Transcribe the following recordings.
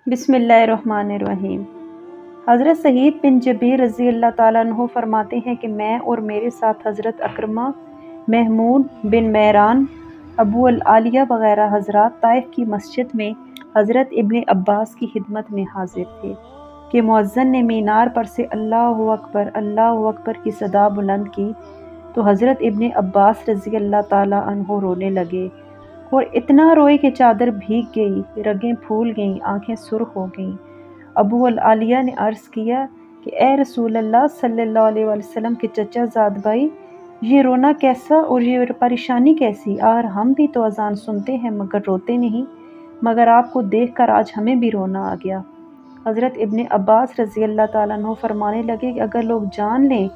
बिस्मिल्लाहिर्रहमानिर्रहीम। हज़रत सईद बिन जबीर रज़ी अल्लाह ताला अन्हु फरमाते हैं कि मैं और मेरे साथ हज़रत अकरमा, महमूद बिन महरान, अबू अल आलिया वग़ैरह हज़रात ताइफ की मस्जिद में हज़रत इब्न अब्बास की खिदमत में हाजिर थे कि मुअज्जिन ने मीनार पर से अल्लाहु अकबर की सदा बुलंद की तो हज़रत इब्न अब्बास रज़ी अल्लाह ताला अन्हु रोने लगे और इतना रोए कि चादर भीग गई, रगें फूल गईं, आंखें सुर्ख हो गईं। अबू अल आलिया ने अर्ज़ किया कि ए रसूल अल्लाह सल्लल्लाहु अलैहि वसल्लम के चचा ज़ाद भाई, ये रोना कैसा और ये परेशानी कैसी? और हम भी तो अज़ान सुनते हैं मगर रोते नहीं, मगर आपको देखकर आज हमें भी रोना आ गया। हज़रत इब्न अब्बास रज़ी अल्लाह ताला अन्हु फरमाने लगे कि अगर लोग जान लें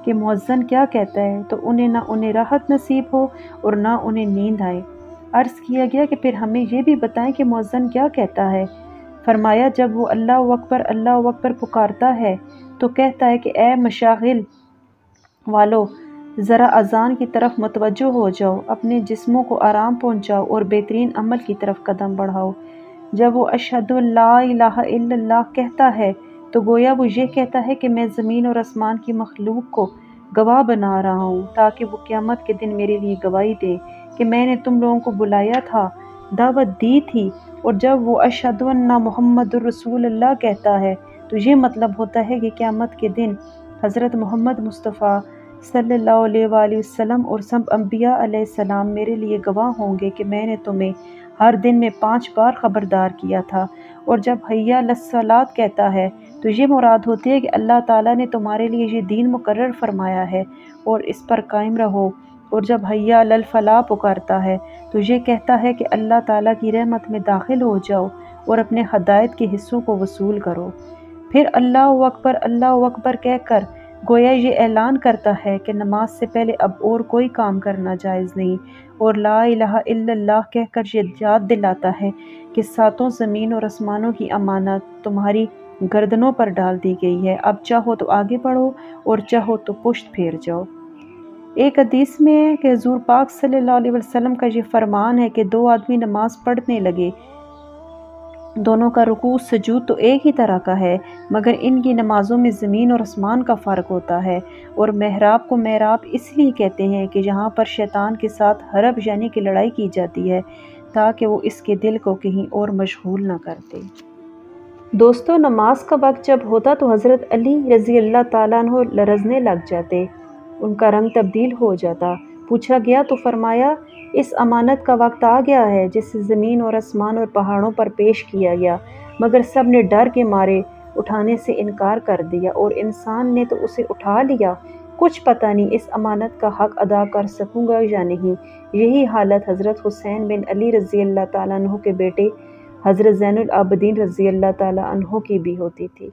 कि मुअज्जिन क्या कहता है तो उन्हें राहत नसीब हो और ना उन्हें नींद आए। अर्ज़ किया गया कि फिर हमें ये भी बताएं कि मुअज्जिन क्या कहता है। फरमाया जब वो अल्लाहु अकबर पुकारता है तो कहता है कि ए मशागिल वालों, ज़रा अज़ान की तरफ मुतवज्जो हो जाओ, अपने जिस्मों को आराम पहुँचाओ और बेहतरीन अमल की तरफ कदम बढ़ाओ। जब वो अशहदु अल्ला इलाहा इल्लल्लाह कहता है तो गोया वो ये कहता है कि मैं ज़मीन और आसमान की मखलूक को गवाह बना रहा हूँ ताकि वो क़यामत के दिन मेरे लिए गवाही दे कि मैंने तुम लोगों को बुलाया था, दावत दी थी। और जब वो अशहदु अन्ना मुहम्मदुर रसूलुल्लाह कहता है तो ये मतलब होता है कि क़यामत के दिन हज़रत मोहम्मद मुस्तफ़ा सल्लल्लाहु अलैहि वसल्लम और सब अंबिया अलैहिस्सलाम मेरे लिए गवाह होंगे कि मैंने तुम्हें हर दिन में 5 बार ख़बरदार किया था। और जब हय्या लस्सलात कहता है तो ये मुराद होती है कि अल्लाह ताला ने तुम्हारे लिए ये दीन मुकर्रर फरमाया है और इस पर कायम रहो। और जब हय्या लल फलाह पुकारता है तो ये कहता है कि अल्लाह ताला की रहमत में दाखिल हो जाओ और अपने हदायत के हिस्सों को वसूल करो। फिर अल्लाहु अकबर कहकर गोया ये ऐलान करता है कि नमाज से पहले अब और कोई काम करना जायज़ नहीं, और ला इलाहा इल्लल्लाह कहकर ये याद दिलाता है कि सातों ज़मीन और आसमानों की अमानत तुम्हारी गर्दनों पर डाल दी गई है, अब चाहो तो आगे बढ़ो और चाहो तो पुश्त फेर जाओ। एक हदीस में है कि हुज़ूर पाक सल्लल्लाहु अलैहि वसल्लम का ये फरमान है कि 2 आदमी नमाज पढ़ने लगे, दोनों का रुकू सजूद तो एक ही तरह का है, मगर इनकी नमाज़ों में ज़मीन और आसमान का फ़र्क होता है। और महराब को महराब इसलिए कहते हैं कि यहाँ पर शैतान के साथ हरब यानी कि लड़ाई की जाती है ताकि वो इसके दिल को कहीं और मशगूल ना कर दे। दोस्तों, नमाज का वक्त जब होता तो हज़रत अली रज़ी अल्लाह ताला अन्हु लरज़ने लग जाते, उनका रंग तब्दील हो जाता। पूछा गया तो फरमाया इस अमानत का वक्त आ गया है जिसे ज़मीन और आसमान और पहाड़ों पर पेश किया गया, मगर सब ने डर के मारे उठाने से इनकार कर दिया और इंसान ने तो उसे उठा लिया। कुछ पता नहीं इस अमानत का हक़ अदा कर सकूँगा या नहीं। यही हालत हज़रत हुसैन बिन अली रज़ी अल्लाह ताला अन्हु के बेटे हज़रत ज़ैनुल आबिदीन रज़ी अल्लाह ताला अन्हु की भी होती थी।